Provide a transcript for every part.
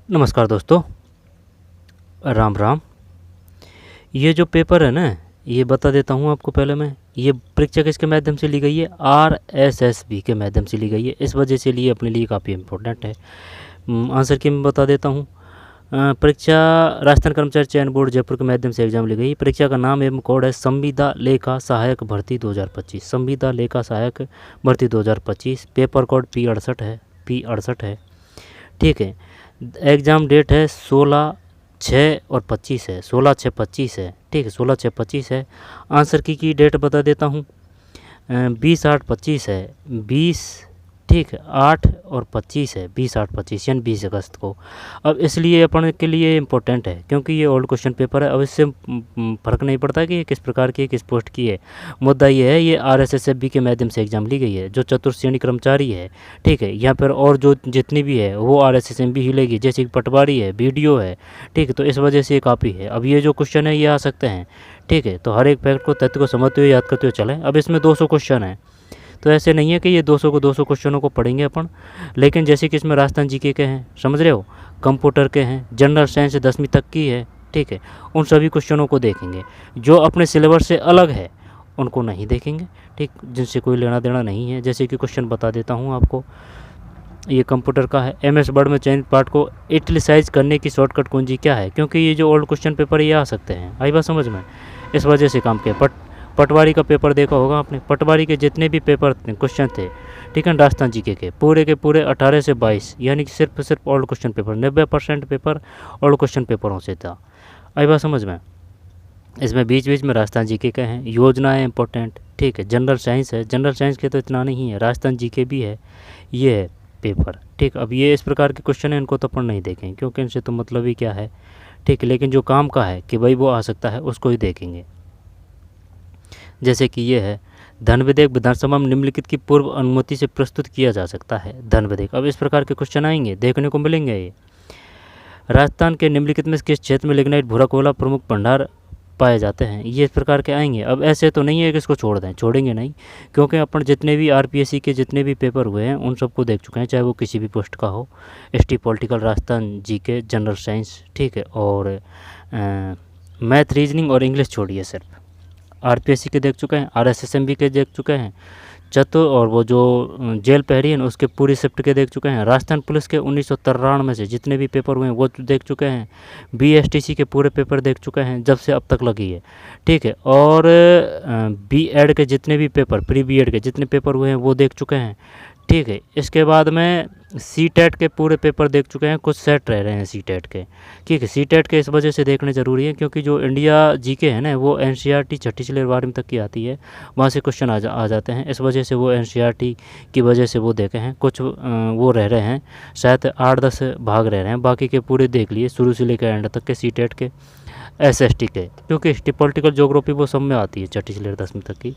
नमस्कार दोस्तों, राम राम। ये जो पेपर है ना, ये बता देता हूँ आपको पहले मैं। ये परीक्षा किसके माध्यम से ली गई है? RSSB के माध्यम से ली गई है। इस वजह से लिए अपने लिए काफ़ी इम्पोर्टेंट है। आंसर की मैं बता देता हूँ। परीक्षा राजस्थान कर्मचारी चयन बोर्ड जयपुर के माध्यम से एग्जाम ली गई। परीक्षा का नाम एवं कोड है संविदा लेखा सहायक भर्ती 2025। संविदा लेखा सहायक भर्ती 2025। पेपर कोड P68 है। P68 है, ठीक है। एग्ज़ाम डेट है 16/6/25 है। 16/6/25 है, ठीक है। 16/6/25 है। आंसर की डेट बता देता हूँ। 20/8/25 है। 20, ठीक है, 8 और 25 है। 20/8/25 यानी 20 अगस्त को। अब इसलिए अपन के लिए इम्पोर्टेंट है क्योंकि ये ओल्ड क्वेश्चन पेपर है। अब इससे फ़र्क नहीं पड़ता कि ये किस प्रकार की है, किस पोस्ट की है। मुद्दा ये है, ये RSSB के माध्यम से एग्ज़ाम ली गई है। जो चतुर्थ श्रेणी कर्मचारी है, ठीक है, या फिर और जो जितनी भी है वो RSSB ही लेगी, जैसे कि पटवारी है, BDO है, ठीक है। तो इस वजह से ये काफ़ी है। अब ये जो क्वेश्चन है ये आ सकते हैं, ठीक है। तो हर एक फैक्ट को, तथ्य को समझते हुए, याद करते हुए चलें। अब इसमें 200 क्वेश्चन हैं, तो ऐसे नहीं है कि ये 200 क्वेश्चनों को पढ़ेंगे अपन। लेकिन जैसे कि इसमें राजस्थान जीके के हैं, समझ रहे हो, कंप्यूटर के हैं, जनरल साइंस 10वीं तक की है, ठीक है। उन सभी क्वेश्चनों को देखेंगे। जो अपने सिलेबस से अलग है उनको नहीं देखेंगे, ठीक, जिनसे कोई लेना देना नहीं है। जैसे कि क्वेश्चन बता देता हूँ आपको। ये कंप्यूटर का है। MS वर्ड में चयनित पार्ट को इटलिसाइज करने की शॉर्टकट कुंजी क्या है? क्योंकि ये जो ओल्ड क्वेश्चन पेपर ये आ सकते हैं, आई बात समझ में। इस वजह से काम किया। पटवारी का पेपर देखा होगा आपने। पटवारी के जितने भी पेपर क्वेश्चन थे, ठीक है, राजस्थान जीके के पूरे 18 से 22, यानी कि सिर्फ old question paper, 90% paper old question पेपरों से था। आई बात समझ में। इसमें बीच बीच में राजस्थान जीके के हैं, योजनाएं इंपॉर्टेंट, ठीक है। जनरल साइंस है। जनरल साइंस के तो इतना नहीं है, राजस्थान जीके भी है। ये है पेपर, ठीक। अब ये इस प्रकार के क्वेश्चन हैं, इनको तो अपन नहीं देखेंगे क्योंकि इनसे तो मतलब ही क्या है, ठीक है। लेकिन जो काम का है कि भाई वो आ सकता है, उसको ही देखेंगे। जैसे कि ये है, धन विधेयक विधानसभा में निम्नलिखित की पूर्व अनुमति से प्रस्तुत किया जा सकता है। धन विधेयक, अब इस प्रकार के क्वेश्चन आएंगे, देखने को मिलेंगे। ये राजस्थान के निम्नलिखित में किस क्षेत्र में लिग्नाइट भूरा कोयला प्रमुख भंडार पाए जाते हैं? ये इस प्रकार के आएंगे। अब ऐसे तो नहीं है कि इसको छोड़ दें, छोड़ेंगे नहीं, क्योंकि अपन जितने भी RPSC के जितने भी पेपर हुए हैं उन सबको देख चुके हैं, चाहे वो किसी भी पोस्ट का हो। ST political, Rajasthan GK, general science, ठीक है, और मैथ, रीजनिंग और इंग्लिश छोड़िए, सिर्फ RPSC के देख चुके हैं, RSSB के देख चुके हैं, चतुर और वो जो जेल प्रहरी है उसके पूरी शिफ्ट के देख चुके हैं। राजस्थान पुलिस के 1993 में से जितने भी पेपर हुए हैं वो देख चुके हैं। BSTC के पूरे पेपर देख चुके हैं जब से अब तक लगी है, ठीक है। और B.Ed के जितने भी पेपर, प्री B.Ed के जितने पेपर हुए हैं वो देख चुके हैं, ठीक है। इसके बाद में CTET के पूरे पेपर देख चुके हैं, कुछ सेट रह रहे हैं CTET के, ठीक है। CTET के इस वजह से देखने ज़रूरी है क्योंकि जो इंडिया जीके है ना वो NCERT छठी से लेकर 12वीं तक की आती है, वहाँ से क्वेश्चन आ जाते हैं। इस वजह से वो NCERT की वजह से वो देखे हैं। कुछ वो रह रहे हैं, शायद 8-10 भाग रह रहे हैं, बाकी के पूरे देख लिए शुरू से लेकर एंड तक के CTET के, SST के, क्योंकि ST पॉलिटिकल ज्योग्राफी वो सब में आती है छठी से लेकर 10वीं तक की,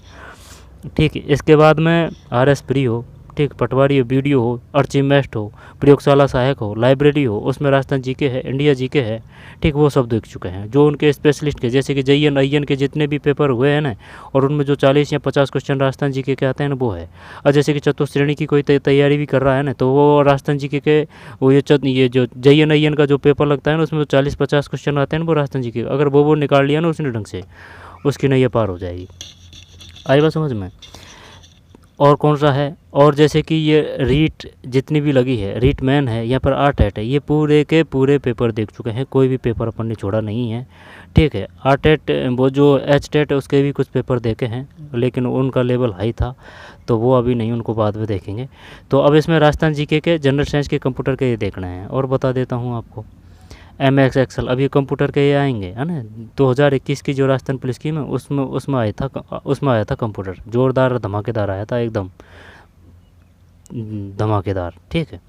ठीक है। इसके बाद में RS प्री हो, ठीक, पटवारी हो, BDO हो, अर्चिमेस्ट हो, प्रयोगशाला सहायक हो, लाइब्रेरी हो, उसमें राजस्थान जीके है, इंडिया जीके है, ठीक, वो सब देख चुके हैं। जो उनके स्पेशलिस्ट के, जैसे कि JN IN के जितने भी पेपर हुए हैं ना, और उनमें जो 40 या 50 क्वेश्चन राजस्थान जीके के आते हैं ना, वो है। और जैसे कि चतुर्थ श्रेणी की कोई तैयारी भी कर रहा है ना, तो वो राजस्थान जीके के वो ये जो JN IN का जो पेपर लगता है ना, उसमें 40-50 क्वेश्चन आते हैं ना, वो राजस्थान जीके, अगर वो निकाल लिया ना उसने ढंग से, उसकी नैया पार हो जाएगी। आई बात समझ में। और कौन सा है, और जैसे कि ये रीट जितनी भी लगी है, रीट मैन है या फिर ARTET है, ये पूरे के पूरे पेपर देख चुके हैं, कोई भी पेपर अपन ने छोड़ा नहीं है, ठीक है। ARTET वो जो HTET है उसके भी कुछ पेपर देखे हैं, लेकिन उनका लेवल हाई था तो वो अभी नहीं, उनको बाद में देखेंगे। तो अब इसमें राजस्थान जीके के, जनरल साइंस के, कंप्यूटर के ये देखना है। और बता देता हूँ आपको, MS Excel, अभी कंप्यूटर के ये आएंगे, है ना। 2021 की जो राजस्थान पुलिस की में उसमें आया था कंप्यूटर, जोरदार धमाकेदार आया था, एकदम धमाकेदार, ठीक है।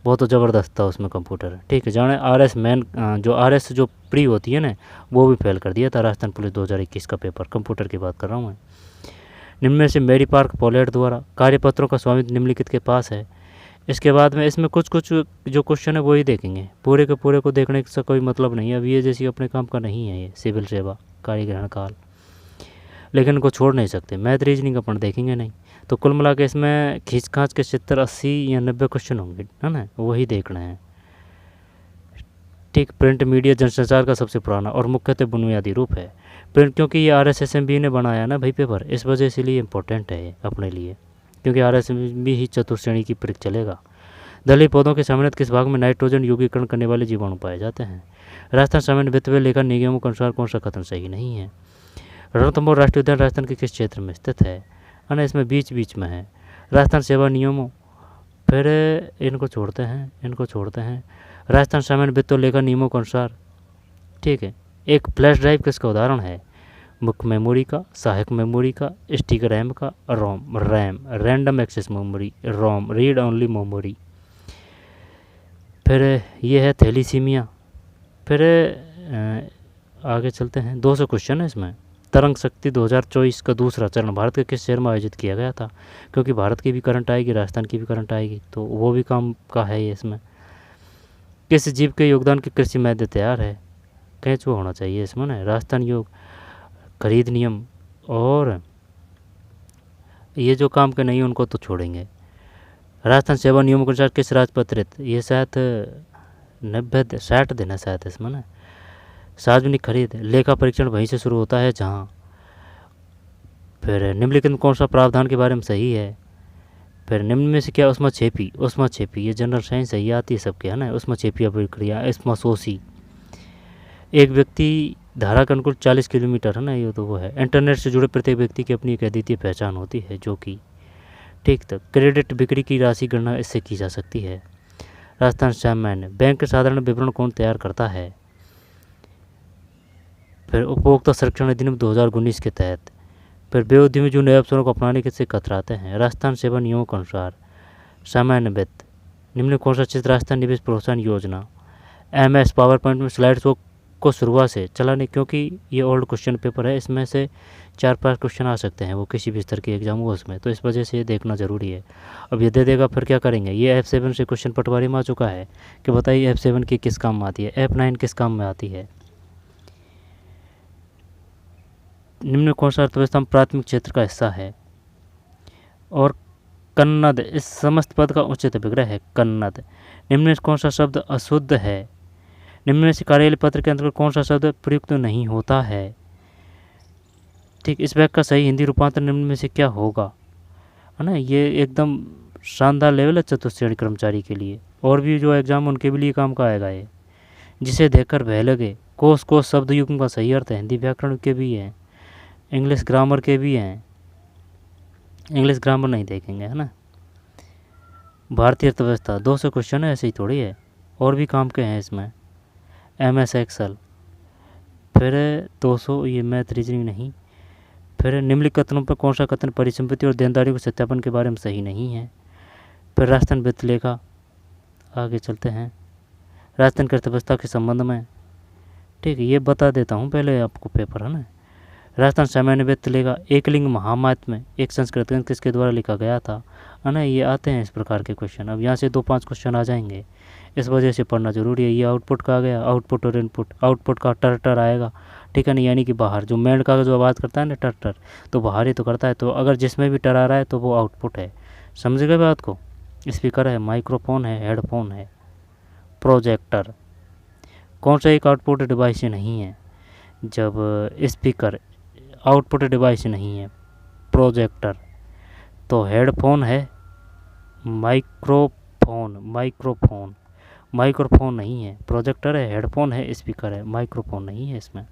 बहुत ज़बरदस्त था उसमें कंप्यूटर, ठीक है। जाने RS मैन जो RS जो प्री होती है ना, वो भी फेल कर दिया था राजस्थान पुलिस 2021 का पेपर, कंप्यूटर की बात कर रहा हूँ मैं। निम्न में से मेरी पार्क पोलेट द्वारा कार्यपत्रों का स्वामित्व निम्नलिखित के पास है। इसके बाद में इसमें कुछ जो क्वेश्चन है वो ही देखेंगे, पूरे के पूरे को देखने से कोई मतलब नहीं है। अब ये जैसी अपने काम का नहीं है, ये सिविल सेवा, कार्यग्रहण काल, लेकिन इनको छोड़ नहीं सकते। मैथ, रीजनिंग अपन देखेंगे नहीं। तो कुल मिला के इसमें खींच खाँच के 70, 80 या 90 क्वेश्चन होंगे, है ना, वही देखना है, ठीक, प्रिंट मीडिया जनसंचार का सबसे पुराना और मुख्यतः बुनियादी रूप है। प्रिंट क्योंकि ये RSSMB ने बनाया ना भाई पेपर, इस वजह से लिए इम्पोर्टेंट है ये अपने लिए, क्योंकि RSSMB ही चतुर्श्रेणी की परीक्षा चलेगा। दलहनी पौधों के सामान्यतः किस भाग में नाइट्रोजन योगीकरण करने वाले जीवाणु पाए जाते हैं? राजस्थान सामान्य वित्त व लेखा नियमों के अनुसार कौन सा कथन सही नहीं है? रणथंभौर राष्ट्रीय उद्यान राजस्थान के किस क्षेत्र में स्थित है? ना इसमें बीच बीच में है। राजस्थान सेवा नियमों, फिर इनको छोड़ते हैं। राजस्थान सामान्य वित्त और लेखा नियमों के अनुसार, ठीक है, एक फ्लैश ड्राइव किसका उदाहरण है? मुख्य मेमोरी का, सहायक मेमोरी का, स्टिक रैम का, रैम, रैंडम एक्सेस मेमोरी, रोम, रीड ओनली मेमोरी। फिर ये है थैलीसीमिया। फिर आगे चलते हैं, 200 क्वेश्चन है इसमें। तरंग शक्ति 2024 का दूसरा चरण भारत के किस शहर में आयोजित किया गया था? क्योंकि भारत की भी करंट आएगी, राजस्थान की भी करंट आएगी, तो वो भी काम का है ये इसमें। किस जीव के योगदान की कृषि मैद्य तैयार है? कैचुआ होना चाहिए इसमें ना। राजस्थान योग, खरीद नियम, और ये जो काम के नहीं है उनको तो छोड़ेंगे। राजस्थान सेवा नियमों के अनुसार किस राजपत्रित, ये शायद 60 दिन है शायद इसमें ना। सार्वजनिक खरीद, लेखा परीक्षण वहीं से शुरू होता है जहाँ। फिर निम्नलिखित में कौन सा प्रावधान के बारे में सही है? फिर निम्न में से क्या उष्मा छेपी, ये जनरल साइंस है, ये आती है सबके, है ना। उष्मा छेपी अभिक्रिया, उष्मा शोषी। एक व्यक्ति धारा के अनुकूल 40 किलोमीटर, है ना, ये तो वो है। इंटरनेट से जुड़े प्रत्येक व्यक्ति की अपनी एक अद्वितीय पहचान होती है, जो कि, ठीक, तो क्रेडिट बिक्री की राशि गणना इससे की जा सकती है। राजस्थान सामान्य बैंक साधारण विवरण कौन तैयार करता है? फिर उपभोक्ता संरक्षण अधिनियम 2019 के तहत। फिर वे उद्यमी जो नए अवसरों को अपनाने के से कतराते हैं। राजस्थान सेवा नियमों के अनुसार सामान्य वित्त, निम्न कौन सा क्षेत्र राजस्थान निवेश प्रोत्साहन योजना? MS पावर पॉइंट में स्लाइड शो को शुरुआत से चलाने, क्योंकि ये ओल्ड क्वेश्चन पेपर है, इसमें से 4-5 क्वेश्चन आ सकते हैं वो किसी भी स्तर के एग्जाम हो उसमें, तो इस वजह से ये देखना ज़रूरी है। अब ये दे देगा फिर क्या करेंगे? ये F7 से क्वेश्चन पटवारी में आ चुका है कि बताइए F7 की किस काम में आती है, F9 किस काम में आती है। निम्न कौन सा अर्थव्यवस्था में प्राथमिक क्षेत्र का हिस्सा है? और कन्नद इस समस्त पद का उचित विग्रह है, कन्नद। निम्न में कौन सा शब्द अशुद्ध है? निम्न में से कार्यालय पत्र के अंतर्गत कौन सा शब्द प्रयुक्त नहीं होता है? ठीक, इस वाक्य का सही हिंदी रूपांतर निम्न में से क्या होगा, है ना। ये एकदम शानदार लेवल है चतुश्रेणी कर्मचारी के लिए, और भी जो एग्जाम उनके भी लिए काम का आएगा ये। जिसे देखकर भय लगे, कोश शब्द युग्म का सही अर्थ है, हिंदी व्याकरण के भी हैं, इंग्लिश ग्रामर के भी हैं। इंग्लिश ग्रामर नहीं देखेंगे, है ना। भारतीय अर्थव्यवस्था 200 क्वेश्चन है, ऐसे ही थोड़ी है, और भी काम के हैं इसमें। MS एक्सेल, फिर 200 ये मैथ रीजनिंग नहीं। फिर निम्नलिखित कथनों पर कौन सा कथन परिसंपत्ति और देनदारियों के सत्यापन के बारे में सही नहीं है? फिर राजस्थान वित्त लेखा, आगे चलते हैं। राजस्थान की अर्थव्यवस्था के संबंध में, ठीक है, ये बता देता हूँ पहले आपको पेपर, है ना। राजस्थान सामान्य वित्त लेखा, एकलिंग महामात्म्य एक संस्कृत ग्रंथ किसके द्वारा लिखा गया था, है ना। ये आते हैं इस प्रकार के क्वेश्चन। अब यहाँ से 2-5 क्वेश्चन आ जाएंगे, इस वजह से पढ़ना जरूरी है। ये आउटपुट का आ गया, आउटपुट और इनपुट। आउटपुट का टर आएगा, ठीक है ना, यानी कि बाहर जो मेंढक का जो आवाज़ करता है ना टर, तो बाहर ही तो करता है, तो अगर जिसमें भी टर आ रहा है तो वो आउटपुट है। समझ गए बात को? स्पीकर है, माइक्रोफोन है, हेडफोन है, प्रोजेक्टर। कौन सा एक आउटपुट डिवाइस नहीं है? जब स्पीकर आउटपुट डिवाइस नहीं है, प्रोजेक्टर, तो हेडफोन है, माइक्रोफोन नहीं है, प्रोजेक्टर है, हेडफोन है, स्पीकर है, माइक्रोफोन नहीं है इसमें।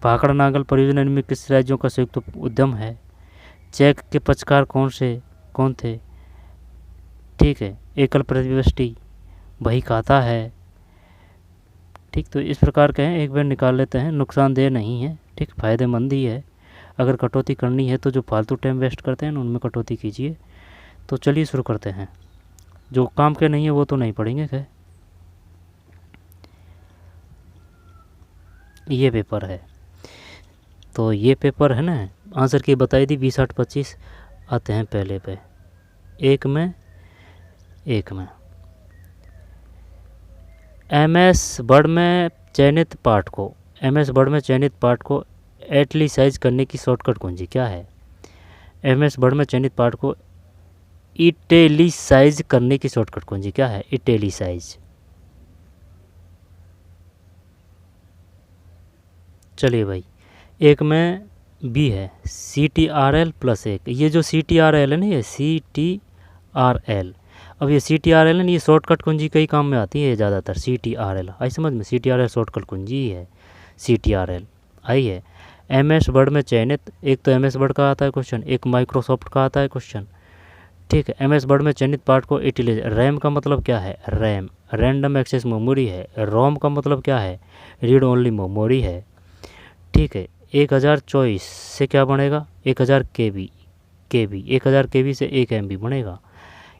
भाखड़ा नांगल परियोजना में किस राज्यों का संयुक्त उद्यम है? चेक के पक्षकार कौन थे? ठीक है, एकल प्रतिवृष्टि, वही खाता है, ठीक। तो इस प्रकार के हैं, एक बार निकाल लेते हैं। नुकसानदेह नहीं है, ठीक, फ़ायदेमंद ही है। अगर कटौती करनी है तो जो फालतू टाइम वेस्ट करते हैं ना उनमें कटौती कीजिए। तो चलिए शुरू करते हैं। जो काम के नहीं है वो तो नहीं पढ़ेंगे, खैर ये पेपर है, तो ये पेपर है ना, आंसर की बताई दी 20, 8, 25। आते हैं पहले पे, एक में MS वर्ड में चयनित पाठ को एटलीसाइज करने की शॉर्टकट कुंजी क्या है? MS वर्ड में चयनित पाठ को इटैलिसाइज करने की शॉर्टकट कुंजी क्या है? इटैलिसाइज। चलिए भाई, एक में बी है CTRL प्लस 1। ये जो CTRL है ना, ये CTRL, अब ये CTRL है ना, ये शॉर्टकट कुंजी कई काम में आती है ज़्यादातर। CTRL आई समझ में, CTRL शॉर्टकट कुंजी ही है CTRL। आई है MS वर्ड में चयनित, एक तो MS वर्ड का आता है क्वेश्चन, एक माइक्रोसॉफ्ट का आता है क्वेश्चन। ठीक है, MS वर्ड में चयनित पार्ट को यूटिलाइज। रैम का मतलब क्या है? रैम रैंडम एक्सेस मेमोरी है। रोम का मतलब क्या है? रीड ओनली मेमोरी है। ठीक है, 1024 से क्या बनेगा? 1000 KB। 1000 KB से 1 MB बनेगा,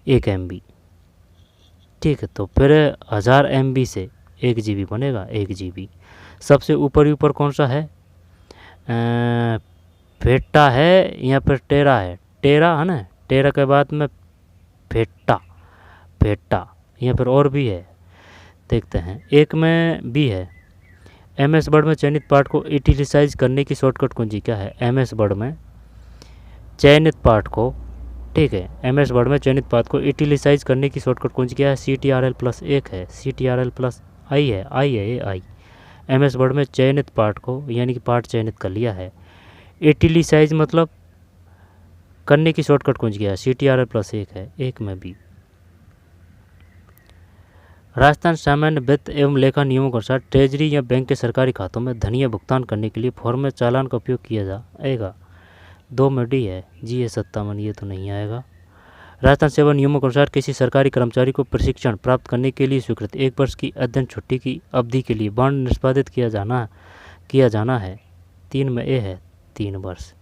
1 MB। ठीक है, तो फिर 1000 MB से 1 GB बनेगा, 1 GB। सबसे ऊपर कौन सा है? फेटा है या फिर टेरा है? टेरा है ना, टेरा के बाद में फेटा या फिर और भी है, देखते हैं। एक में बी है, MS वर्ड में चयनित पार्ट को इटिलिसाइज करने की शॉर्टकट कुंजी क्या है? MS वर्ड में चयनित पार्ट को, ठीक है, MS वर्ड में चयनित पार्ट को इटिलिसाइज करने की शॉर्टकट कुंजी क्या है? CTRL प्लस 1 है, CTRL प्लस आई है, ये आई। MS वर्ड में चयनित पार्ट को, यानी कि पार्ट चयनित कर लिया है। इटिलिसाइज मतलब करने की शॉर्टकट कुंजी क्या है? CTRL प्लस 1 है, एक में बी। राजस्थान सामान्य वित्त एवं लेखा नियमों के अनुसार ट्रेजरी या बैंक के सरकारी खातों में धनीय भुगतान करने के लिए फॉर्म में चालान का उपयोग किया जाएगा। 2 में डी है, GA57, ये तो नहीं आएगा। राजस्थान सेवा नियमों के अनुसार किसी सरकारी कर्मचारी को प्रशिक्षण प्राप्त करने के लिए स्वीकृत 1 वर्ष की अध्ययन छुट्टी की अवधि के लिए बॉन्ड निष्पादित किया जाना है। 3 में ए है, 3 वर्ष।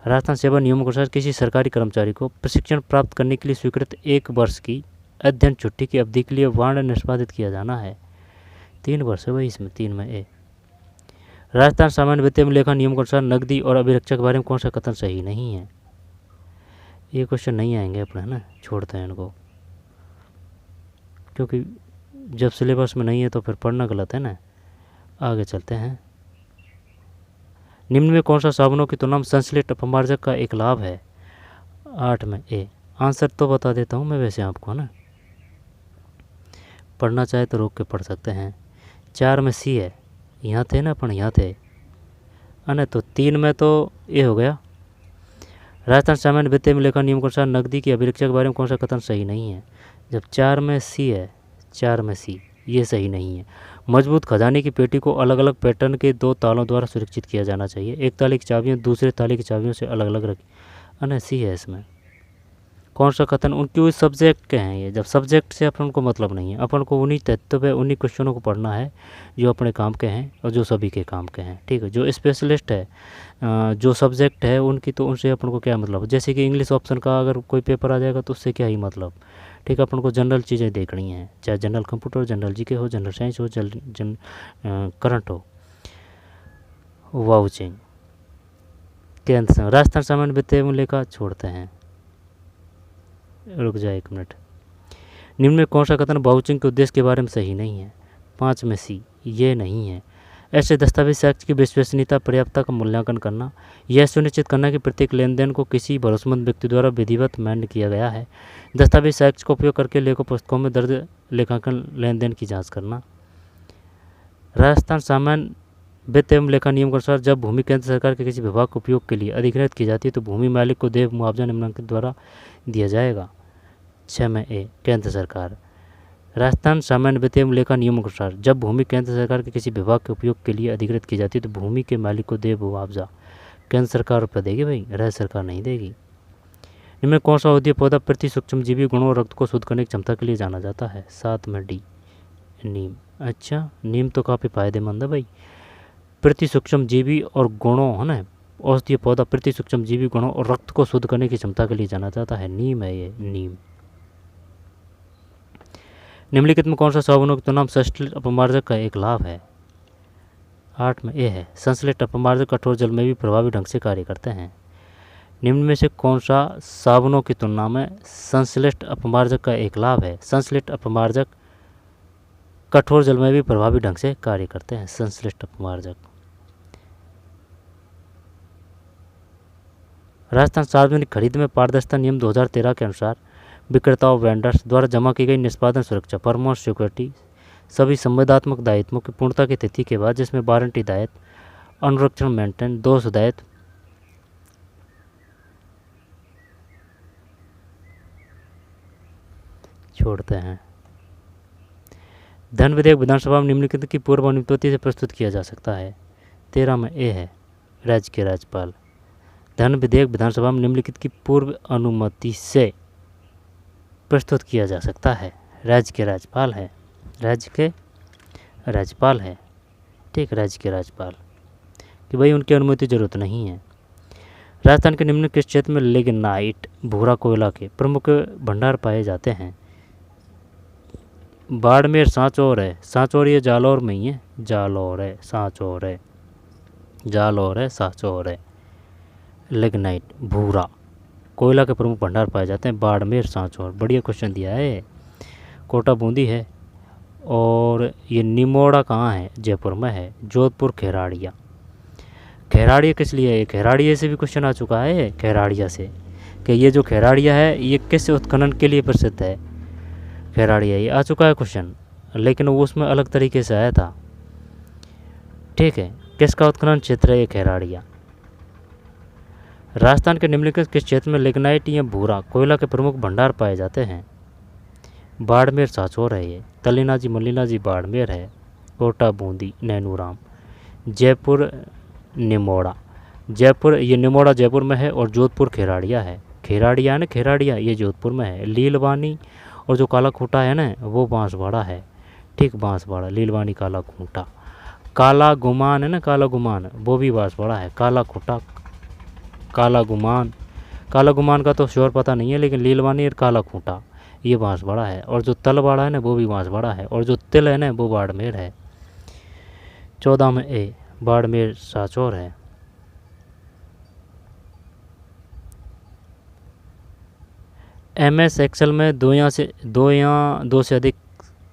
राजस्थान सेवा नियमों के अनुसार किसी सरकारी कर्मचारी को प्रशिक्षण प्राप्त करने के लिए स्वीकृत 1 वर्ष की अध्ययन छुट्टी की अवधि के लिए बॉन्ड निष्पादित किया जाना है। 3 वर्ष है भाई इसमें, 3 में ए। राजस्थान सामान्य वित्तीय लेखा नियम के अनुसार नकदी और अभिरक्षा के बारे में कौन सा कथन सही नहीं है? ये क्वेश्चन नहीं आएंगे अपने, है ना, छोड़ते हैं इनको, क्योंकि जब सिलेबस में नहीं है तो फिर पढ़ना गलत है ना। आगे चलते हैं। निम्न में कौन सा साबुनों की तुलना में संश्लिष्ट अपमार्जक का एक लाभ है? 8 में ए। आंसर तो बता देता हूँ मैं वैसे आपको, ना, पढ़ना चाहे तो रोक के पढ़ सकते हैं। 4 में सी है, यहाँ थे ना अपन, यहाँ थे, है ना, तो 3 में तो ए हो गया। राजस्थान सामान्य वित्तीय लेखा नियम के अनुसार नकदी की अभिरक्षा के बारे में कौन सा कथन सही नहीं है? जब 4 में सी है, 4 में सी, ये सही नहीं है। मजबूत खजाने की पेटी को अलग अलग पैटर्न के 2 तालों द्वारा सुरक्षित किया जाना चाहिए। एक ताले की चाबियाँ दूसरे ताले की चाबियों से अलग अलग रखी, है ना, सी है इसमें। कौन सा कथन? उनके उस सब्जेक्ट के हैं ये। जब सब्जेक्ट से अपन को मतलब नहीं है, अपन को उन्हीं तत्व पे, उन्हीं क्वेश्चनों को पढ़ना है जो अपने काम के हैं और जो सभी के काम के हैं। ठीक है, जो स्पेशलिस्ट है, जो सब्जेक्ट है उनकी, तो उनसे अपन को क्या मतलब? जैसे कि इंग्लिश ऑप्शन का अगर कोई पेपर आ जाएगा तो उससे क्या ही मतलब। ठीक है, अपन को जनरल चीज़ें देखनी हैं, चाहे जनरल कंप्यूटर, जनरल जीके हो, जनरल साइंस हो, करंट हो। वाउचिंग केंद्र संघ। राजस्थान सामान्य वित्तीय मूल्य का छोड़ते हैं, रुक जाए 1 मिनट। निम्न में कौन सा कथन वाउचिंग के उद्देश्य के बारे में सही नहीं है? 5 में सी, ये नहीं है। ऐसे दस्तावेज साक्ष्य की विश्वसनीयता, पर्याप्तता का मूल्यांकन करना, यह सुनिश्चित करना कि प्रत्येक लेन देन को किसी भरोसेमंद व्यक्ति द्वारा विधिवत मान्य किया गया है। दस्तावेज साक्ष्य का उपयोग करके लेखा पुस्तकों में दर्ज लेखांकन लेन देन की जाँच करना। राजस्थान सामान्य वित्त एवं लेखा नियम के अनुसार जब भूमि केंद्र सरकार के किसी विभाग के उपयोग के लिए अधिग्रहित की जाती है तो भूमि मालिक को देय मुआवजा निम्नलिखित द्वारा दिया जाएगा। 6 में ए, केंद्र सरकार। राजस्थान सामान्य वित्त एवं लेखा नियमों के अनुसार जब भूमि केंद्र सरकार के किसी विभाग के उपयोग के लिए अधिग्रहित की जाती है तो भूमि के मालिक को देय मुआवजा केंद्र सरकार रुपये देगी भाई, राज्य सरकार नहीं देगी। इनमें कौन सा औषधीय पौधा प्रति सूक्ष्मजीवी गुणों और रक्त को शुद्ध करने की क्षमता के लिए जाना जाता है? 7 में डी, नीम। अच्छा, नीम तो काफ़ी फायदेमंद है भाई, प्रति सूक्ष्मजीवी और गुणों, है ना, औषधीय पौधा प्रति सूक्ष्मजीवी गुणों और रक्त को शुद्ध करने की क्षमता के लिए जाना जाता है। नीम है ये, नीम। निम्नलिखित में कौन सा साबुनों की तुलना में संश्लिष्ट अपमार्जक का एक लाभ है? 8 में ए है, संश्लिष्ट अपमार्जक कठोर जल में भी प्रभावी ढंग से कार्य करते हैं। निम्न में से कौन सा साबुनों की तुलना में संश्लिष्ट अपमार्जक का एक लाभ है? संश्लिष्ट अपमार्जक कठोर जल में भी प्रभावी ढंग से कार्य करते हैं। संश्लिष्ट अपमार्जक। राजस्थान सार्वजनिक खरीद में पारदर्शिता नियम 2013 के अनुसार विक्रेताओं वेंडर्स द्वारा जमा की गई निष्पादन सुरक्षा परमोस्ट सिक्योरिटी सभी संवेदनात्मक दायित्वों की पूर्णता की तिथि के बाद, जिसमें वारंटी दायित्व अनुरक्षण मेंटेन, दोष दायित्व, छोड़ते हैं। धन विधेयक विधानसभा में निम्नलिखित की पूर्व अनुमति से प्रस्तुत किया जा सकता है। 13 में ए है राज्य के राज्यपाल। धन विधेयक विधानसभा में निम्नलिखित की पूर्व अनुमति से प्रस्तुत किया जा सकता है। राज्य के राज्यपाल है, राज्य के राज्यपाल है, ठीक, राज्य के राज्यपाल, कि भाई उनकी अनुमति जरूरत नहीं है। राजस्थान के निम्न किस क्षेत्र में लिग्नाइट भूरा कोयला के प्रमुख भंडार पाए जाते हैं? बाड़मेर, सांचौर है, सांचौर ये जालौर में ही है, जालौर है, सांचौर है, जालौर है, सांचौर है। लिग्नाइट भूरा कोयला के प्रमुख भंडार पाए जाते हैं बाड़मेर, सांचौर। बढ़िया क्वेश्चन दिया है। कोटा बूंदी है, और ये निमोड़ा कहाँ है? जयपुर में है। जोधपुर खेराड़िया, खेराड़िया किस लिए है? खेराड़िया से भी क्वेश्चन आ चुका है, खेराड़िया से, कि ये जो खेराड़िया है ये किस उत्खनन के लिए प्रसिद्ध है? खेराड़िया ये आ चुका है क्वेश्चन, लेकिन वो उसमें अलग तरीके से आया था, ठीक है। किसका उत्खनन क्षेत्र है ये खेराड़िया? राजस्थान के निम्नलिखित किस क्षेत्र में लिग्नाइट या भूरा कोयला के प्रमुख भंडार पाए जाते हैं? बाड़मेर, सांचौर है ये। तलीनाजी मल्लीनाजी बाड़मेर है। कोटा बूंदी नैनूराम। जयपुर निमोड़ा, जयपुर ये निमोड़ा जयपुर में है, और जोधपुर खेराड़िया है। खेराड़िया है ना, खेराड़िया ये जोधपुर में है। लीलवानी और जो काला खूंटा है ना वो बांसवाड़ा है, ठीक, बांसवाड़ा, लीलवानी काला खूंटा। काला गुमान है ना, काला गुमान वो भी बांसवाड़ा है। काला खूंटा, काला गुमान, काला गुमान का तो श्योर पता नहीं है, लेकिन लीलवानी और काला खूंटा ये बांसवाड़ा है। और जो तलवाड़ा है ना वो भी बांसवाड़ा है, और जो तिल है ना वो बाड़मेर है। 14 में ए बाड़मेर, सांचौर है। MS एक्सेल में दो या दो से अधिक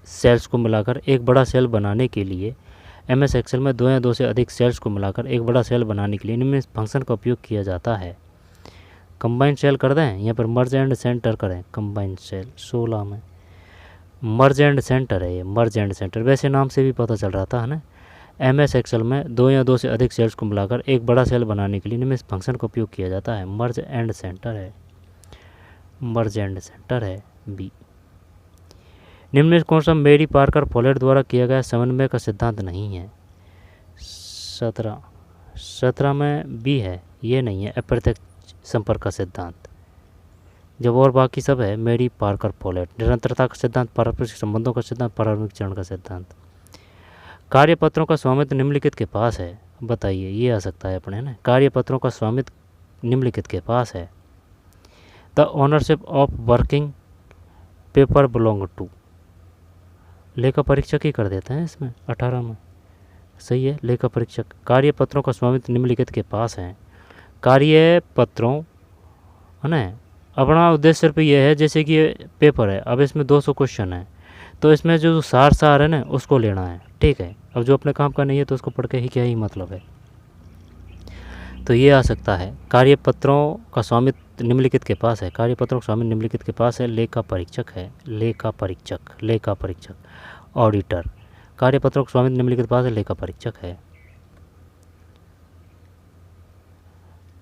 सेल्स को मिलाकर एक बड़ा सेल बनाने के लिए MS एक्सेल में 2 या 2 से अधिक सेल्स को मिलाकर एक बड़ा सेल बनाने के लिए निम्न फंक्शन का उपयोग किया जाता है। कंबाइन सेल कर दें, यहाँ पर मर्ज एंड सेंटर करें। कंबाइन सेल 16 में मर्ज एंड सेंटर है ये, मर्ज एंड सेंटर, वैसे नाम से भी पता चल रहा था, है ना। MS एक्सेल में 2 या 2 से अधिक सेल्स को मिलाकर एक बड़ा सेल बनाने के लिए निम्न फंक्शन का उपयोग किया जाता है। मर्ज एंड सेंटर है, मर्ज एंड सेंटर है बी। निम्न में कौन सा मेरी पार्कर फोलेट द्वारा किया गया समन्वय का सिद्धांत नहीं है? 17 में बी है, ये नहीं है अप्रत्यक्ष संपर्क का सिद्धांत। जब और बाकी सब है मेरी पार्कर फोलेट, निरंतरता का सिद्धांत, पारस्परिक संबंधों का सिद्धांत, प्रारंभिक चरण का सिद्धांत। कार्यपत्रों का स्वामित्व निम्नलिखित के पास है, बताइए, ये आ सकता है अपने, है ना। कार्यपत्रों का स्वामित्व निम्नलिखित के पास है। The ownership of working paper belong to, लेखा परीक्षक ही कर देते हैं इसमें। 18 में सही है, लेखा परीक्षक। कार्यपत्रों का स्वामित्व निम्नलिखित के पास है। कार्यपत्रों, है ना, अपना उद्देश्य सिर्फ ये है, जैसे कि ये पेपर है, अब इसमें 200 क्वेश्चन है, तो इसमें जो सार है ना उसको लेना है, ठीक है। अब जो अपने काम का नहीं है तो उसको पढ़ के ही क्या ही मतलब है। तो ये आ सकता है कार्यपत्रों का स्वामित्व निम्नलिखित के पास है। कार्यपत्रों का स्वामित्व निम्नलिखित के पास है। लेखा परीक्षक है, लेखा परीक्षक, लेखा परीक्षक, ऑडिटर। कार्यपत्रों का स्वामित्व निम्नलिखित के पास है, लेखा परीक्षक है।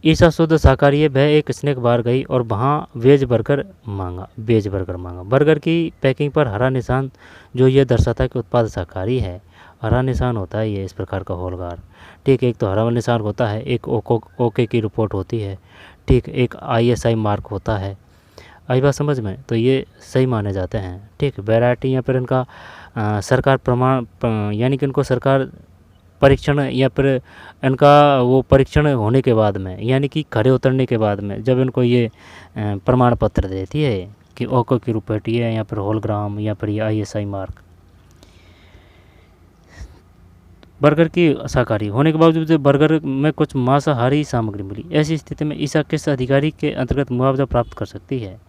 ईसा शुद्ध शाकाहारी है, वह एक स्नैक बार गई और वहाँ वेज बर्गर मांगा, वेज बर्गर मांगा। बर्गर की पैकिंग पर हरा निशान जो ये दर्शाता है कि उत्पाद शाकाहारी है। हरा निशान होता है ये इस प्रकार का होलगार, ठीक। एक तो हरा निशान होता है, एक ओके की रिपोर्ट होती है, ठीक। एक ISI मार्क होता है। आई बात समझ में? तो ये सही माने जाते हैं, ठीक। वैरायटी या फिर इनका सरकार प्रमाण, यानी कि इनको सरकार परीक्षण या फिर इनका वो परीक्षण होने के बाद में, यानी कि खरे उतरने के बाद में जब इनको ये प्रमाण पत्र देती है कि ओको की रिपोर्ट है या फिर होलग्राम या फिर ये ISI मार्क। बर्गर की शाकाहारी होने के बावजूद बर्गर में कुछ मांसाहारी सामग्री मिली, ऐसी स्थिति में ईसा किस अधिकारी के अंतर्गत मुआवजा प्राप्त कर सकती है?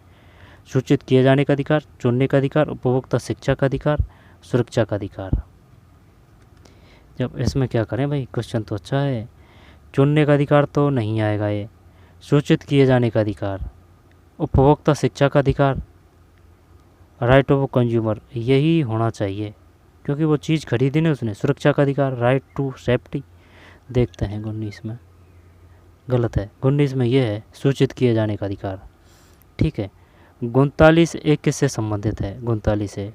सूचित किए जाने का अधिकार, चुनने का अधिकार, उपभोक्ता शिक्षा का अधिकार, सुरक्षा का अधिकार। जब इसमें क्या करें भाई, क्वेश्चन तो अच्छा है। चुनने का अधिकार तो नहीं आएगा ये। सूचित किए जाने का अधिकार, उपभोक्ता शिक्षा का अधिकार, राइट ऑफ कंज्यूमर, यही होना चाहिए क्योंकि वो चीज़ खरीदी ना उसने। सुरक्षा का अधिकार, राइट टू सेफ्टी, देखते हैं 19 में, गलत है। 19 में ये है सूचित किए जाने का अधिकार। ठीक है, 39 एक किससे संबंधित है? 39 से।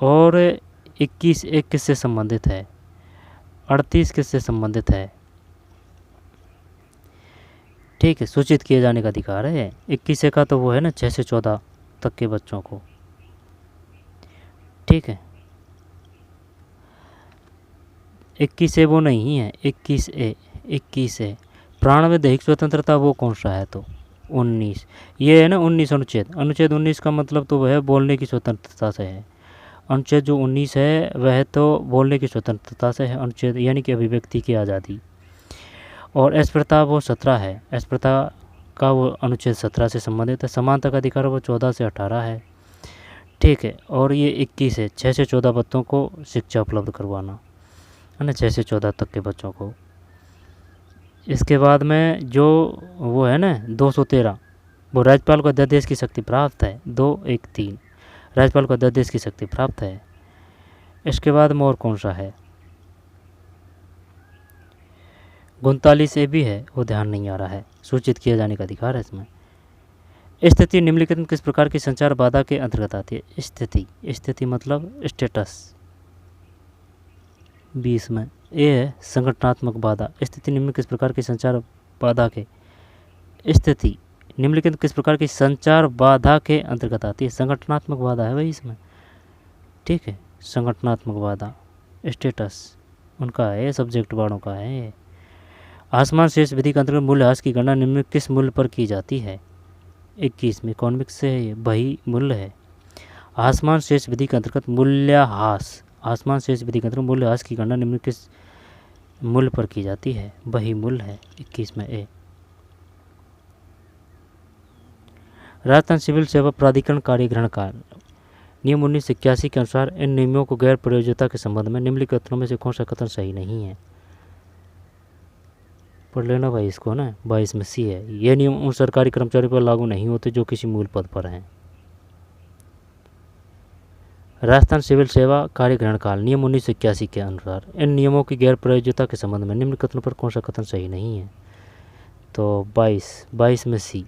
और 21 एक किससे संबंधित है? 38 किससे संबंधित है? ठीक है, सूचित किए जाने का अधिकार है। 21 का तो वो है ना 6 से 14 तक के बच्चों को। ठीक है, 21 वो नहीं है, 21 प्राण में दैहिक स्वतंत्रता वो कौन सा है? तो 19 ये है ना 19 अनुच्छेद। अनुच्छेद 19 का मतलब तो वह बोलने की स्वतंत्रता से है। अनुच्छेद जो 19 है वह तो बोलने की स्वतंत्रता से है अनुच्छेद, यानी कि अभिव्यक्ति की आज़ादी। और एस प्रथा वो 17 है, एस प्रथा का वो अनुच्छेद 17 से संबंधित है। समानता का अधिकार वो 14 से 18 है। ठीक है, और ये 21 है 6 से 14 बच्चों को शिक्षा उपलब्ध करवाना, है ना, 6 से 14 तक के बच्चों को। इसके बाद में जो वो है ना 213, वो राज्यपाल को अध्यादेश की शक्ति प्राप्त है। 213 राज्यपाल को अध्यादेश की शक्ति प्राप्त है। इसके बाद में और कौन सा है? 39 भी है, वो ध्यान नहीं आ रहा है। सूचित किए जाने का अधिकार है इसमें। स्थिति निम्नलिखित में किस प्रकार की संचार बाधा के अंतर्गत आती है? स्थिति मतलब स्टेटस। 20 में ए है संगठनात्मक बाधा। स्थिति निम्न किस प्रकार की संचार बाधा के, स्थिति निम्नलिखित किस प्रकार की संचार बाधा के अंतर्गत आती है? संगठनात्मक बाधा है भाई इसमें। ठीक है, संगठनात्मक बाधा, स्टेटस उनका है, सब्जेक्ट वालों का है। आसमान शेष विधि के अंतर्गत मूल्यह्रास की गणना निम्न किस मूल्य पर की जाती है? 21 में इकोनॉमिक्स से है, ये बही मूल्य है। आसमान शेष विधि के अंतर्गत मूल्यह्रास, आसमान शेष विधि के अंतर्गत मूल्यह्रास की गणना निम्न किस मूल्य पर की जाती है? बही मूल्य है 21 में ए। राजस्थान सिविल सेवा प्राधिकरण कार्यग्रहण का नियम 1981 के अनुसार इन नियमों को गैर प्रयोज्यता के संबंध में निम्नलिखित कथनों में से कौन सा कथन सही नहीं है? पढ़ लेना भाई इसको ना, 22 में सी है। ये नियम उन सरकारी कर्मचारियों पर लागू नहीं होते जो किसी मूल पद पर हैं। राजस्थान सिविल सेवा कार्यग्रहण काल नियम 1981 के अनुसार इन नियमों की गैर प्रयोज्यता के संबंध में निम्न कथनों पर कौन सा कथन सही नहीं है? तो 22 में सी।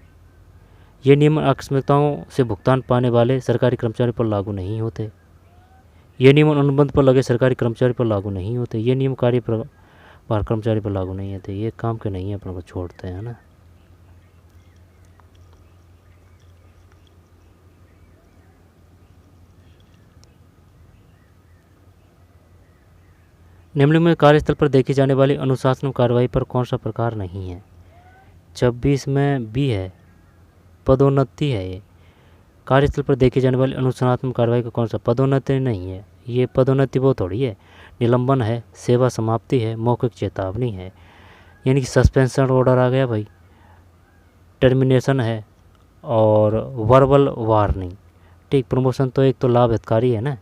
ये नियम आकस्मिकताओं से भुगतान पाने वाले सरकारी कर्मचारियों पर लागू नहीं होते। ये नियम अनुबंध पर लगे सरकारी कर्मचारी पर लागू नहीं होते। ये नियम कार्य भार कर्मचारी पर लागू नहीं होते। ये काम के नहीं है, अपन को छोड़ते हैं ना। निम्नलिखित में कार्यस्थल पर देखी जाने वाली अनुशासन कार्रवाई पर कौन सा प्रकार नहीं है? 26 में बी है, पदोन्नति है। ये कार्यस्थल पर देखी जाने वाली अनुशासनात्मक कार्रवाई का कौन सा? पदोन्नति नहीं है, ये पदोन्नति वो थोड़ी है। निलंबन है, सेवा समाप्ति है, मौखिक चेतावनी है, यानी कि सस्पेंशन ऑर्डर आ गया भाई, टर्मिनेशन है और वर्बल वार्निंग। ठीक, प्रमोशन तो एक तो लाभ हितकारी है ना।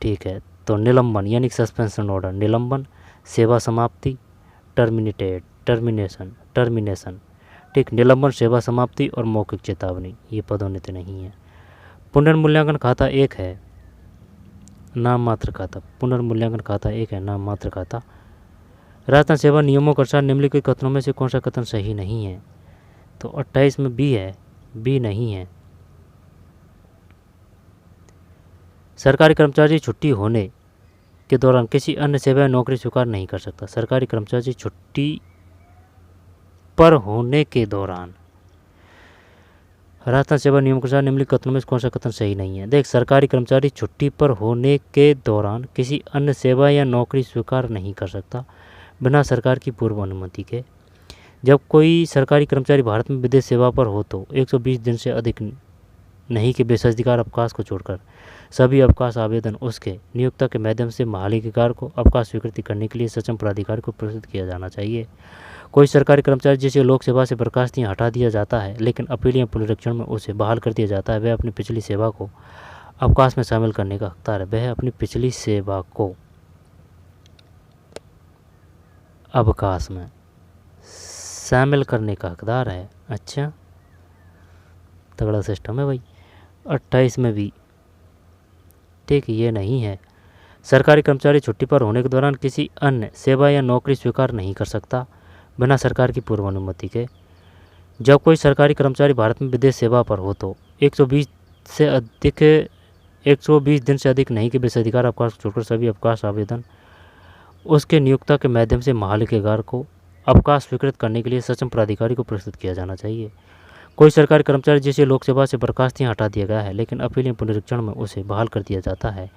ठीक है, तो निलंबन यानी सस्पेंशन ऑर्डर, निलंबन, सेवा समाप्ति, टर्मिनेशन। ठीक, निलंबन, सेवा समाप्ति और मौखिक चेतावनी, ये पदोन्नति नहीं है। पुनर्मूल्यांकन खाता एक है, नाम मात्र खाता। पुनर्मूल्यांकन खाता एक है, नाम मात्र खाता। राजस्थान सेवा नियमों के अनुसार निम्नलिखित कथनों में से कौन सा कथन सही नहीं है? तो 28 में बी है, बी नहीं है। सरकारी कर्मचारी छुट्टी होने के दौरान किसी अन्य सेवा या नौकरी स्वीकार नहीं कर सकता। सरकारी कर्मचारी छुट्टी पर होने के दौरान, राजस्थान सेवा नियम के अनुसार निम्नलिखित कथनों में कौन सा कथन सही नहीं है? देख, सरकारी कर्मचारी छुट्टी पर होने के दौरान किसी अन्य सेवा या नौकरी स्वीकार नहीं कर सकता बिना सरकार की पूर्व अनुमति के। जब कोई सरकारी कर्मचारी भारत में विदेश सेवा पर हो तो 120 दिन से अधिक नहीं के विशेषाधिकार अवकाश को छोड़कर सभी अवकाश आवेदन उसके नियोक्ता के माध्यम से मालिकाधिकार को अवकाश स्वीकृति करने के लिए सक्षम प्राधिकारी को प्रस्तुत किया जाना चाहिए। कोई सरकारी कर्मचारी जिसे लोक सेवा से बर्खास्त या हटा दिया जाता है लेकिन अपील या पुनरीक्षण में उसे बहाल कर दिया जाता है, वह अपनी पिछली सेवा को अवकाश में शामिल करने का हकदार है। वह अपनी पिछली सेवा को अवकाश में शामिल करने का हकदार है। अच्छा, तगड़ा सिस्टम है भाई। 28 में भी ठीक, ये नहीं है। सरकारी कर्मचारी छुट्टी पर होने के दौरान किसी अन्य सेवा या नौकरी स्वीकार नहीं कर सकता बिना सरकार की पूर्व अनुमति के। जब कोई सरकारी कर्मचारी भारत में विदेश सेवा पर हो तो 120 दिन से अधिक नहीं के विशेषाधिकार अवकाश छोड़कर सभी अवकाश आवेदन उसके नियोक्ता के माध्यम से महालेखागार को अवकाश स्वीकृत करने के लिए सक्षम प्राधिकारी को प्रस्तुत किया जाना चाहिए। कोई सरकारी कर्मचारी जिसे लोक सेवा से बर्खास्त या हटा दिया गया है लेकिन अपील या पुनरीक्षण में उसे बहाल कर दिया जाता है,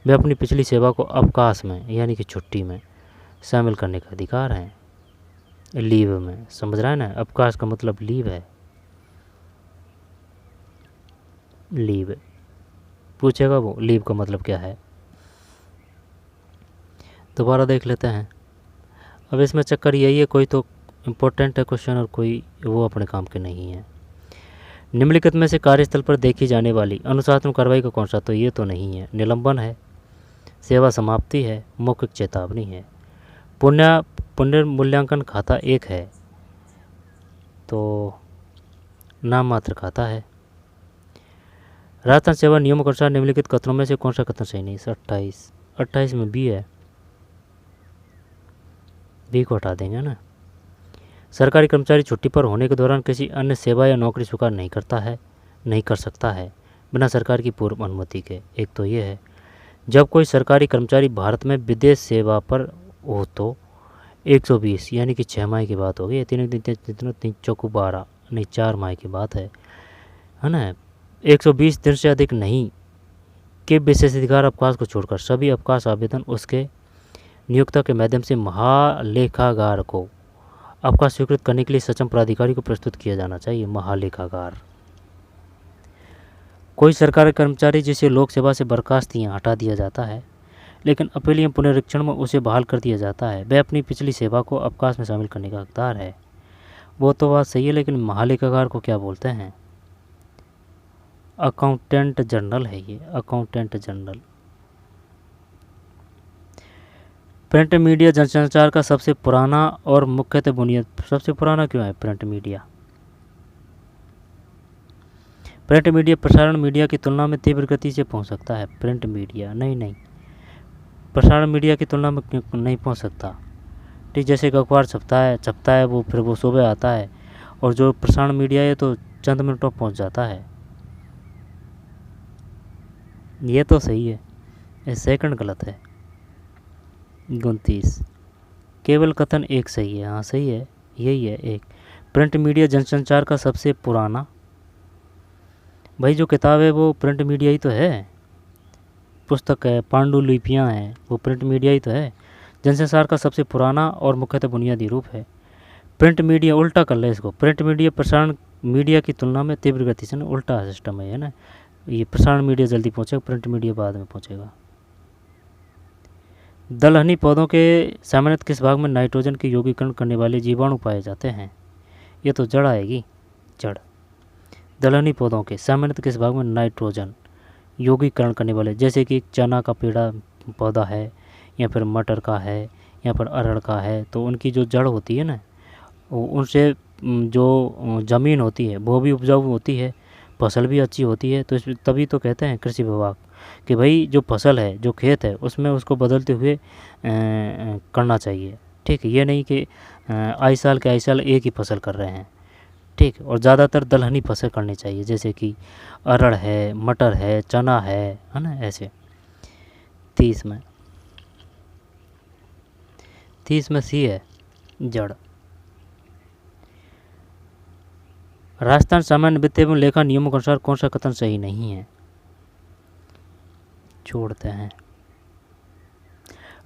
वे अपनी पिछली सेवा को अवकाश में यानी कि छुट्टी में शामिल करने का अधिकार है। लीव में, समझ रहा है ना, अवकाश का मतलब लीव है। लीव पूछेगा वो, लीव का मतलब क्या है। दोबारा देख लेते हैं। अब इसमें चक्कर यही है, कोई तो इम्पोर्टेंट है क्वेश्चन और कोई वो अपने काम के नहीं है। निम्नलिखित में से कार्यस्थल पर देखी जाने वाली अनुशासन कार्रवाई का कौन सा, तो ये तो नहीं है। निलंबन है, सेवा समाप्ति है, मौखिक चेतावनी है। पुनर्मूल्यांकन खाता एक है तो नाम मात्र खाता है। राजस्थान सेवा नियमों के अनुसार निम्नलिखित कथनों में से कौन सा कथन सही नहीं। 28 में बी है, बी को हटा देंगे ना। सरकारी कर्मचारी छुट्टी पर होने के दौरान किसी अन्य सेवा या नौकरी स्वीकार नहीं कर सकता है बिना सरकार की पूर्व अनुमति के। एक तो ये है। जब कोई सरकारी कर्मचारी भारत में विदेश सेवा पर हो तो 120 यानी कि 6 माह की बात होगी, 3 चौको 12 नहीं 4 माह की बात है ना। 120 दिन से अधिक नहीं के विशेषाधिकार अवकाश को छोड़कर सभी अवकाश आवेदन उसके नियोक्ता के माध्यम से महालेखागार को अवकाश स्वीकृत करने के लिए सक्षम प्राधिकारी को प्रस्तुत किया जाना चाहिए। महालेखागार। कोई सरकारी कर्मचारी जिसे लोक सेवा से बर्खास्त या हटा दिया जाता है लेकिन अपील या पुनरीक्षण में उसे बहाल कर दिया जाता है, वह अपनी पिछली सेवा को अवकाश में शामिल करने का हकदार है। वो तो बात सही है, लेकिन महालेखागार को क्या बोलते हैं। अकाउंटेंट जनरल है ये, अकाउंटेंट जनरल। प्रिंट मीडिया जनसंचार का सबसे पुराना और मुख्यतः बुनियाद। सबसे पुराना क्यों है प्रिंट मीडिया? प्रिंट मीडिया प्रसारण मीडिया की तुलना में तीव्र गति से पहुंच सकता है। प्रिंट मीडिया नहीं, प्रसारण मीडिया की तुलना में नहीं पहुंच सकता। ठीक, जैसे एक अखबार छपता है वो फिर वो सुबह आता है, और जो प्रसारण मीडिया है तो चंद मिनटों में पहुंच जाता है। ये तो सही है, ये सेकंड गलत है। 29 केवल कथन एक सही है। हाँ सही है, यही है एक। प्रिंट मीडिया जनसंचार का सबसे पुराना, भाई जो किताब है वो प्रिंट मीडिया ही तो है। पुस्तक है, पांडुलिपियाँ हैं, वो प्रिंट मीडिया ही तो है। जनसंचार का सबसे पुराना और मुख्यतः बुनियादी रूप है। प्रिंट मीडिया, उल्टा कर ले इसको, प्रिंट मीडिया प्रसारण मीडिया की तुलना में तीव्र गति से, उल्टा सिस्टम है ना। ये प्रसारण मीडिया जल्दी पहुँचेगा, प्रिंट मीडिया बाद में पहुँचेगा। दलहनी पौधों के सामान्यतः किस भाग में नाइट्रोजन के यौगीकरण करने वाले जीवाणु पाए जाते हैं? ये तो जड़ आएगी, जड़। दलहनी पौधों के सामान्यतः किस भाग में नाइट्रोजन यौगीकरण करने वाले, जैसे कि चना का पेड़ा पौधा है, या फिर मटर का है, या फिर अरहर का है, तो उनकी जो जड़ होती है ना, उनसे जो ज़मीन होती है वो भी उपजाऊ होती है, फसल भी अच्छी होती है। तो तभी तो कहते हैं कृषि विभाग कि भाई जो फसल है, जो खेत है, उसमें उसको बदलते हुए करना चाहिए। ठीक है, ये नहीं कि आए साल के आए साल एक ही फसल कर रहे हैं। ठीक, और ज़्यादातर दलहनी फसल करनी चाहिए, जैसे कि अरहर है, मटर है, चना है ना, ऐसे। 30 में सी है, जड़। राजस्थान सामान्य वित्त एवं लेखा नियमों के अनुसार कौन सा कथन सही नहीं है? छोड़ते हैं।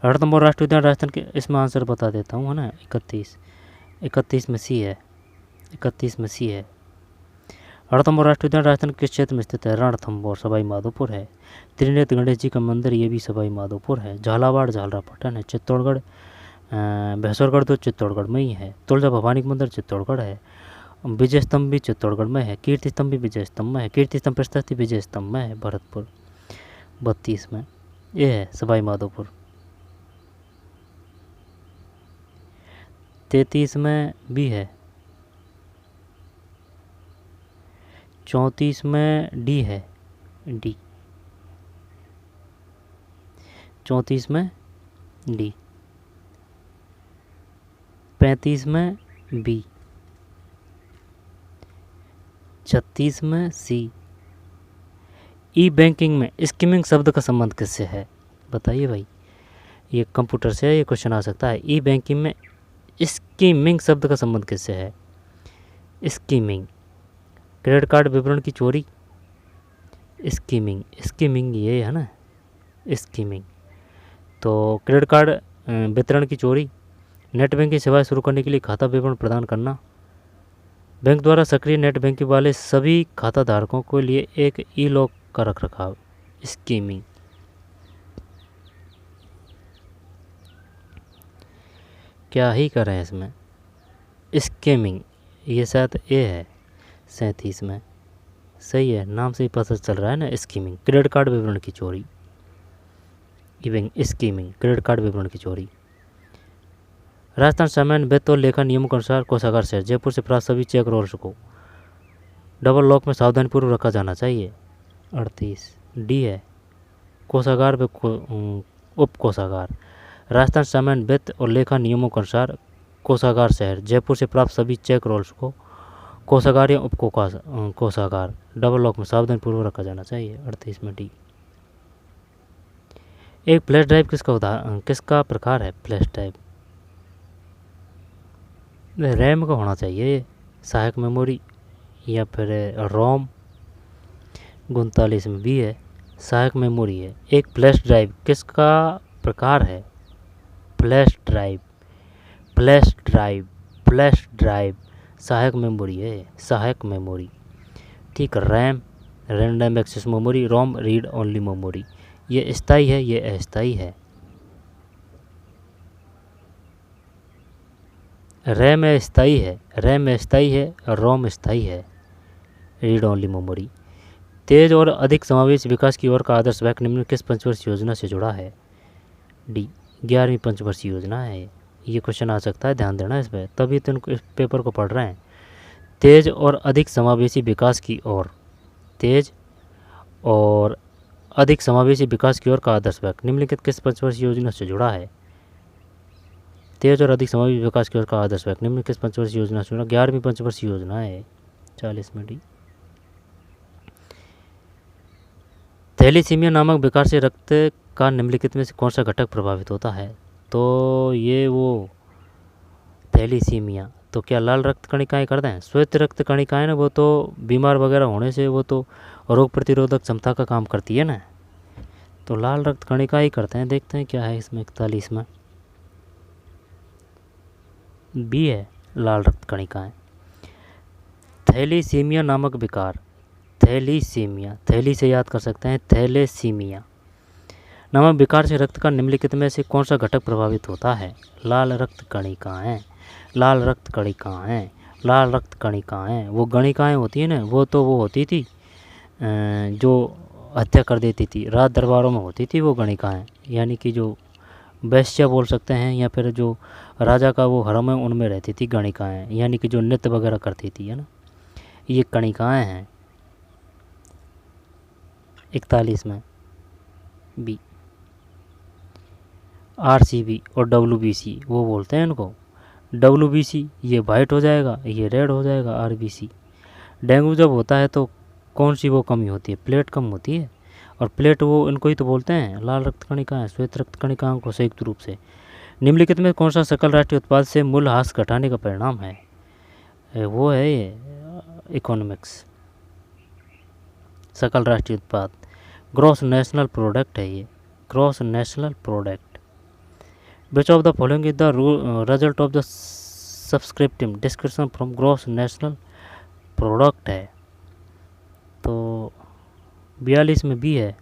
रणथंभौर राष्ट्रीय उद्यान राजस्थान के, इसमें आंसर बता देता हूँ, है ना। 31 में सी है, 31 में सी है। रणथंभौर राष्ट्रीय उद्यान राजस्थान किस क्षेत्र में स्थित है? रणथंभौर सवाई माधोपुर है। त्रिनेत्र गणेश जी का मंदिर, ये भी सवाई माधोपुर है। झालावाड़ झालरापाटन है। चित्तौड़गढ़ भैंसुरगढ़ तो चित्तौड़गढ़ में ही है। तुलजा भवानी का मंदिर चित्तौड़गढ़ है। विजय स्तंभ भी चित्तौड़गढ़ में है। कीर्ति स्तंभ भी विजय स्तंभ में है। कीर्ति स्तंभ प्रशस्ति विजय स्तंभ में है, भरतपुर। 32 में ये है सवाई माधोपुर। 33 में भी है। 34 में डी है, डी। 34 में डी, 35 में बी, 36 में सी। ई बैंकिंग में स्कीमिंग शब्द का संबंध किससे है? बताइए भाई, ये कंप्यूटर से ये क्वेश्चन आ सकता है। ई बैंकिंग में स्कीमिंग शब्द का संबंध किससे है? स्कीमिंग, क्रेडिट कार्ड विवरण की चोरी, स्कीमिंग ये है ना, स्कीमिंग। तो क्रेडिट कार्ड वितरण की चोरी, नेट बैंकिंग सेवाएं शुरू करने के लिए खाता विवरण प्रदान करना, बैंक द्वारा सक्रिय नेट बैंकिंग वाले सभी खाता धारकों के लिए एक ई लॉक का रख रखाव, स्कीमिंग। क्या ही कर रहे हैं इसमें, स्कीमिंग। ये शायद ए है 37 में, सही है, नाम से ही पता चल रहा है ना, स्कीमिंग। क्रेडिट कार्ड विवरण की चोरी, स्कीमिंग, क्रेडिट कार्ड विवरण की चोरी। राजस्थान सामान्य वित्त और लेखा नियमों के अनुसार कोषागार से जयपुर से प्राप्त सभी चेक रोल्स को डबल लॉक में सावधानीपूर्वक रखा जाना चाहिए। 38 डी है, कोषागार व उप कोषागार। राजस्थान सामान्य वित्त और लेखा नियमों के अनुसार कोषागार शहर जयपुर से प्राप्त सभी चेक रोल्स को कोषागार या उप कोषागार डबल लॉक में सावधानीपूर्वक रखा जाना चाहिए। 38 में डी। एक फ्लैश ड्राइव किसका प्रकार है? फ्लैश ड्राइव रैम का होना चाहिए, सहायक मेमोरी या फिर रोम। 39 में भी है, सहायक मेमोरी है। एक फ्लैश ड्राइव किसका प्रकार है? Flash drive, flash drive, flash drive सहायक मेमोरी है, सहायक मेमोरी। ठीक, रैम रैंडम एक्सेस मेमोरी, रोम रीड ओनली मेमोरी। ये स्थायी है, ये अस्थायी है। रैम स्थायी है, रैम स्थायी है, रोम स्थायी है, रीड ओनली मेमोरी। तेज और अधिक समावेशी विकास की ओर का आदर्श बैंक निम्न किस पंचवर्षीय योजना से जुड़ा है? डी, 11वीं पंचवर्षीय योजना है। ये क्वेश्चन आ सकता है, ध्यान देना इस पर, तभी तो इनको इस पेपर को पढ़ रहे हैं। तेज और अधिक समावेशी विकास की ओर, तेज और अधिक समावेशी विकास की ओर का आदर्श बैंक निम्नलिखित किस पंचवर्षीय योजना से जुड़ा है? तेज और अधिक समावेशी विकास की ओर का आदर्श बैंक निम्न किस पंचवर्षीय योजना से जुड़ा? 11वीं पंचवर्षीय योजना है। 40 में डी। थैलीसीमिया नामक विकार से रक्त का निम्नलिखित में से कौन सा घटक प्रभावित होता है? तो ये वो थैलीसीमिया, तो क्या लाल रक्त कणिकाएं कर दें? श्वेत रक्त कणिकाएं ना, वो तो बीमार वगैरह होने से वो तो रोग प्रतिरोधक क्षमता का काम करती है ना, तो लाल रक्त कणिका ही करते हैं। देखते हैं क्या है इसमें। 41 में बी है, लाल रक्त कणिकाएं। थैलीसीमिया नामक विकार, थैलीसीमिया, थैली से याद कर सकते हैं, थैलेसीमिया नामक विकार से रक्त का निम्नलिखित में से कौन सा घटक प्रभावित होता है? लाल रक्त कणिकाएं, लाल रक्त कणिकाएं, लाल रक्त कणिकाएं। वो गणिकाएं होती है ना, वो तो वो होती थी जो हत्या कर देती थी, राज दरबारों में होती थी वो गणिकाएं, यानी कि जो वैश्या बोल सकते हैं, या फिर जो राजा का वो हरम है उनमें रहती थी गणिकाएं, यानी कि जो नृत्य वगैरह करती थी, है ना, ये कणिकाएं हैं। 41 में बी। आरसीबी और डब्ल्यूबीसी वो बोलते हैं इनको। डब्ल्यूबीसी ये वाइट हो जाएगा, ये रेड हो जाएगा। आरबीसी, डेंगू जब होता है तो कौन सी वो कमी होती है? प्लेट कम होती है, और प्लेट वो इनको ही तो बोलते हैं, लाल रक्त कणिकाएं, श्वेत रक्त कणिकाओं को संयुक्त रूप से। निम्नलिखित में कौन सा सकल राष्ट्रीय उत्पाद से मूल्यह्रास घटाने का परिणाम है? वो है ये इकोनॉमिक्स, सकल राष्ट्रीय उत्पाद, ग्रॉस नेशनल प्रोडक्ट है ये, gross national product. Which of the following is the result of the subscriptive description from gross national product है, तो 42 में बी है।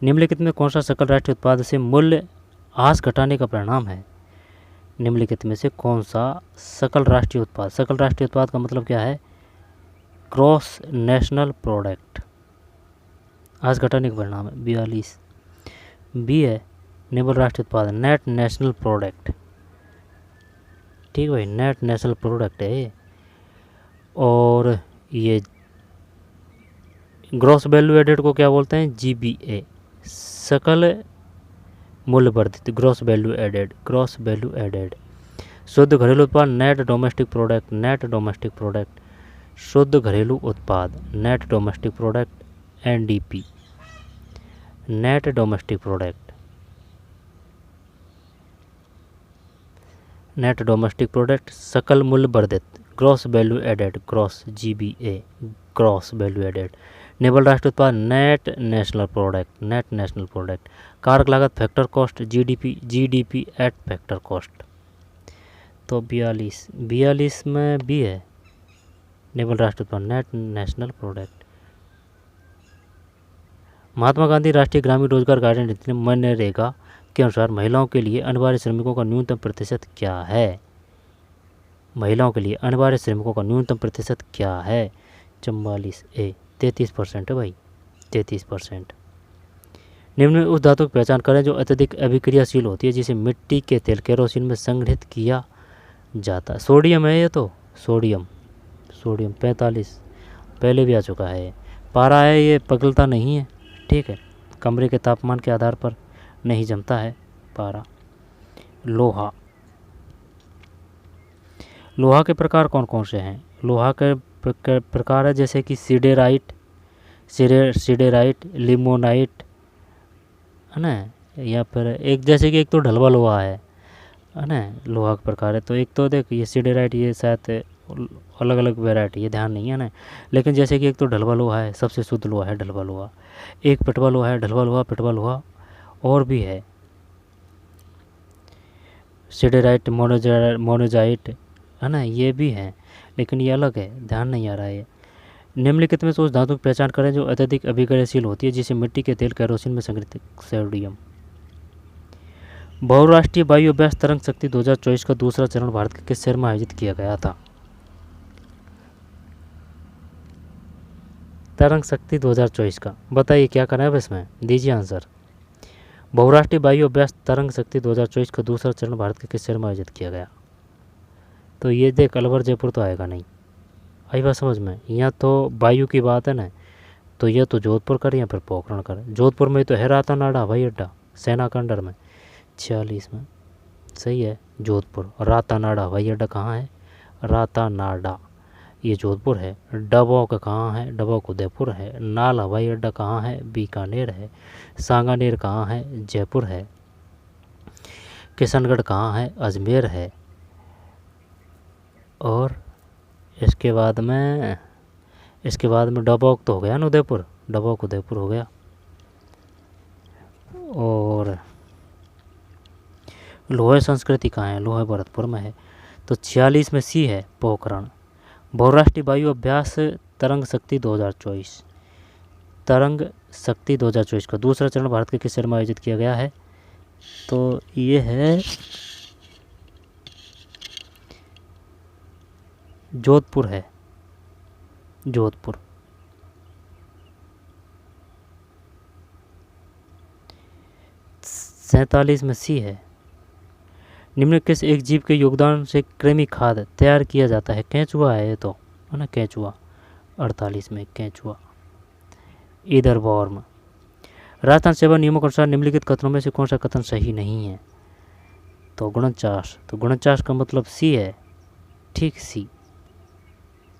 निम्नलिखित में कौन सा सकल राष्ट्रीय उत्पाद से मूल्य ह्रास घटाने का परिणाम है? निम्नलिखित में से कौन सा सकल राष्ट्रीय उत्पाद, सकल राष्ट्रीय उत्पाद का मतलब क्या है? ग्रॉस नेशनल प्रोडक्ट, ह्रास घटाने का परिणाम है। 42 बी है, निम्न राष्ट्रीय उत्पाद, नेट नेशनल प्रोडक्ट। ठीक भाई, नेट नेशनल प्रोडक्ट है। और ये ग्रॉस वैल्यू एडेड को क्या बोलते हैं? जीबीए, सकल मूल्य वर्धित gross value added, gross value added. शुद्ध घरेलू उत्पाद net domestic product, net domestic product, शुद्ध घरेलू उत्पाद net domestic product NDP, net domestic product, net domestic product. सकल मूल्य वर्धित gross value added, gross GBA, gross value added. निबल राष्ट्रीय उत्पाद net national product, net national product. कारक लागत factor cost GDP, GDP at factor cost. तो 42 में भी है निबल राष्ट्रीय उत्पाद net national product. Mahatma Gandhi राष्ट्रीय ग्रामीण रोजगार गारंटी नीति मनरेगा के अनुसार महिलाओं के लिए अनिवार्य श्रमिकों का न्यूनतम प्रतिशत क्या है? महिलाओं के लिए अनिवार्य श्रमिकों का न्यूनतम प्रतिशत क्या है? 44A 33% है भाई, 33%। निम्न में उस धातु की पहचान करें जो अत्यधिक अभिक्रियाशील होती है, जिसे मिट्टी के तेल केरोसिन में संग्रहित किया जाता है। सोडियम है ये तो, सोडियम, सोडियम 45 पहले भी आ चुका है। पारा है, ये पिघलता नहीं है, ठीक है, कमरे के तापमान के आधार पर नहीं जमता है पारा। लोहा, लोहा के प्रकार कौन कौन से हैं? लोहा के प्रकार है जैसे कि सिडेराइट, सिडेराइट, लिमोनाइट, है ना, या फिर एक जैसे कि एक तो ढलवा लोहा है ना, लोहा का प्रकार है। तो एक तो देख ये सिडेराइट, ये शायद अलग अलग वेराइटी है, ध्यान नहीं है ना। लेकिन जैसे कि एक तो ढलवा लोहा है, सबसे शुद्ध लोहा है ढलवा लोहा। एक पिटवा लोहा है, ढलवा लोहा, पिटवा लोहा, और भी है सिडेराइट, मोनोजाइट, है ना, ये भी है, लेकिन ये अलग है, ध्यान नहीं आ रहा है। निम्नलिखित में से उस धातु की पहचान करें जो अत्यधिक अभिक्रियाशील होती है, जिसे मिट्टी के तेल केरोसिन में संग्रहित। सोडियम। बहुराष्ट्रीय वायु अभ्यास तरंग शक्ति 2024 का दूसरा चरण भारत के किस शहर में आयोजित किया गया था? तरंग शक्ति 2024 का बताइए क्या करना है अब इसमें, दीजिए आंसर। बहुराष्ट्रीय वायु अभ्यास तरंग शक्ति 2024 का दूसरा चरण भारत के किस शहर में आयोजित किया गया? तो ये देख, अलवर जयपुर तो आएगा नहीं, आई बात समझ में। यहाँ तो वायु की बात है ना, तो यह तो जोधपुर कर या फिर पोखरण कर। जोधपुर में तो है रातानाडा हवाई अड्डा, सेना के अंडर में। 46 में सही है जोधपुर। रातानाडा हवाई अड्डा कहाँ है? रातानाडा, ये जोधपुर है। डबोक कहाँ है? डबोक उदयपुर है। नाल हवाई अड्डा कहाँ है? बीकानेर है। सांगानेर कहाँ है? जयपुर है। किशनगढ़ कहाँ है? अजमेर है। और इसके बाद में डबोक तो हो गया ना, उदयपुर, डबोक उदयपुर हो गया। और लोहे संस्कृति कहाँ है? लोहे भरतपुर में है। तो 46 में सी है पोखरण। बहुराष्ट्रीय वायु अभ्यास तरंग शक्ति 2024, तरंग शक्ति 2024 का दूसरा चरण भारत के किस शहर में आयोजित किया गया है? तो ये है जोधपुर है, जोधपुर। सैंतालीस में सी है। निम्न किस एक जीव के योगदान से कृमि खाद तैयार किया जाता है? केंचुआ है ये तो, है ना, केंचुआ। 48 में केंचुआ। इधर वॉर्म। राजस्थान सेवा नियमों के अनुसार निम्नलिखित कथनों में से कौन सा कथन सही नहीं है? तो गुणचाश, तो गुणचाश का मतलब सी है, ठीक सी।